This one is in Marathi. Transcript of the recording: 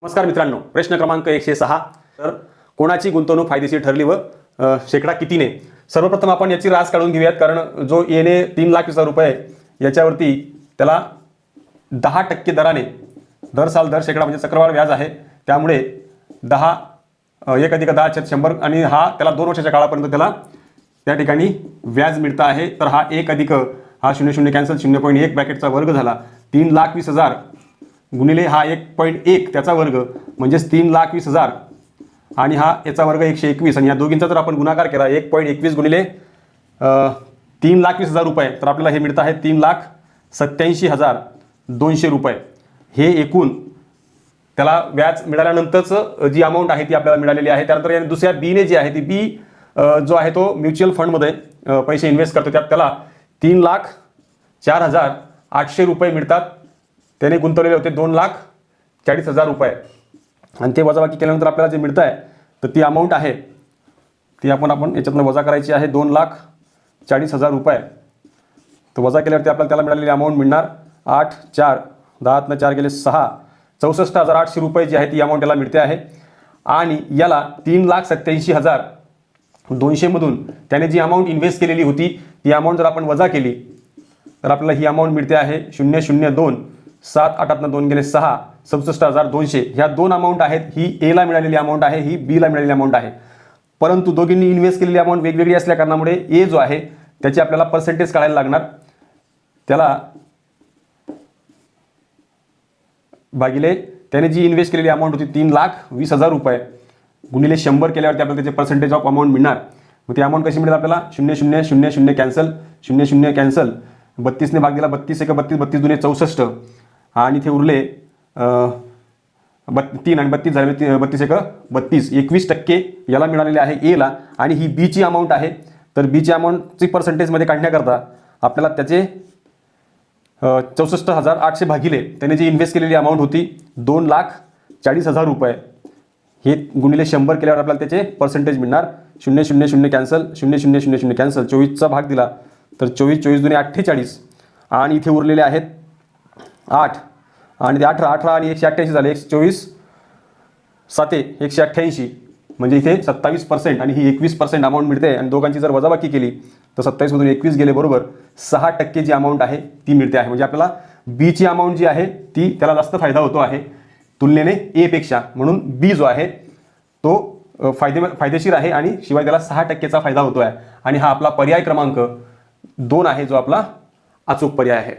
नमस्कार मित्रांनो, प्रश्न क्रमांक 106. तर कोणाची गुंतवणूक फायदेशीर ठरली व शेकडा कितीने? सर्वप्रथम आपण याची रास काढून घेऊयात, कारण जो येणे 3,20,000 रुपये याच्यावरती त्याला 10% दराने दर साल दर शेकडा म्हणजे चक्रवाढ व्याज आहे. त्यामुळे 10 1 + 10 = 100 आणि हा त्याला 2 वर्षाच्या काळापर्यंत त्याला त्या ठिकाणी व्याज मिळतं आहे. तर हा 1 + हा 0 कॅन्सल 0.1 ब्रॅकेटचा वर्ग झाला. 3,20,000 गुणिले हा 1.1 त्याचा वर्ग म्हणजेच 3,20,000 आणि हा याचा वर्ग 121 आणि या दोघींचा जर आपण गुणाकार केला 1.21 गुणिले 3,20,000 रुपये तर आपल्याला हे मिळतं आहे 3,87,200 रुपये. हे एकूण त्याला व्याज मिळाल्यानंतरच जी अमाऊंट आहे ती आपल्याला मिळालेली आहे. त्यानंतर या दुसऱ्या बीने जी आहे ती बी जो आहे तो म्युच्युअल फंडमध्ये पैसे इन्व्हेस्ट करतो, त्यात त्याला 3,04,800 रुपये मिळतात. त्याने गुंतवलेले होते 2,40,000 रुपये आणि ते वजाबाकी केल्यानंतर आपल्याला जे मिळतं आहे तर ती अमाऊंट आहे ती आपण याच्यातनं वजा करायची आहे 2,40,000 रुपये. तर वजा केल्यावरती आपल्याला त्याला मिळालेली अमाऊंट मिळणार 8 4 10 4 गेले 6 64,800 रुपये जी आहे ती अमाऊंट याला मिळते आहे. आणि याला 3,87,200 मधून त्याने जी अमाऊंट इन्व्हेस्ट केलेली होती ती अमाऊंट जर आपण वजा केली तर आपल्याला ही अमाऊंट मिळते आहे 002 7 8 2 गेले 6 64,200. ह्या दोन अमाऊंट आहेत. ही एला मिळालेली अमाऊंट आहे, ही बीला मिळालेली अमाऊंट आहे. परंतु दोघींनी इन्व्हेस्ट केलेली अमाऊंट वेगवेगळी असल्या कारणामुळे ए जो आहे त्याची आपल्याला पर्सेंटेज काढायला लागणार. त्याला भागिले त्याने जी इन्व्हेस्ट केलेली अमाऊंट होती 3,20,000 रुपये गुणिले 100 केल्यावरती आपल्याला त्याचे पर्सेंटेज ऑफ अमाऊंट मिळणार. मग ती अमाऊंट कशी मिळेल आपल्याला 0,0,0,0 कॅन्सल 0,0 कॅन्सल 32 ने भाग दिला 32 1 32 32 दुने 64 आणि इथे उरले 3 आणि 32 झाले 32 1 32 21% याला मिळालेले आहे एला. आणि ही बीची अमाऊंट आहे. तर बीची अमाऊंटची पर्सेंटेजमध्ये काढण्याकरता आपल्याला त्याचे 64,800 भागिले त्याने जी इन्व्हेस्ट केलेली अमाऊंट होती 2,40,000 रुपये हे गुणिले 100 केल्यावर आपल्याला त्याचे पर्सेंटेज मिळणार 0,0,0 कॅन्सल 0,0,0 कॅन्सल 24चा भाग दिला तर 24 24 दुने 48 आणि इथे उरलेले आहेत 8 आणि ते 18 18 आणि 188 झाले 24 7 188 म्हणजे इथे 27% आणि ही 21% अमाऊंट मिळते. आणि दोघांची जर वजाबाकी केली तर 27 मधून 21 गेले बरोबर 6% जी अमाऊंट आहे ती मिळते आहे. म्हणजे आपल्याला बीची अमाऊंट जी आहे ती त्याला जास्त फायदा होतो आहे तुलनेने ए पेक्षा. म्हणून बी जो आहे तो फायदेशीर आहे आणि शिवाय त्याला 6%चा फायदा होतो आहे. आणि हा आपला पर्याय क्रमांक 2 आहे जो आपला अचूक पर्याय आहे.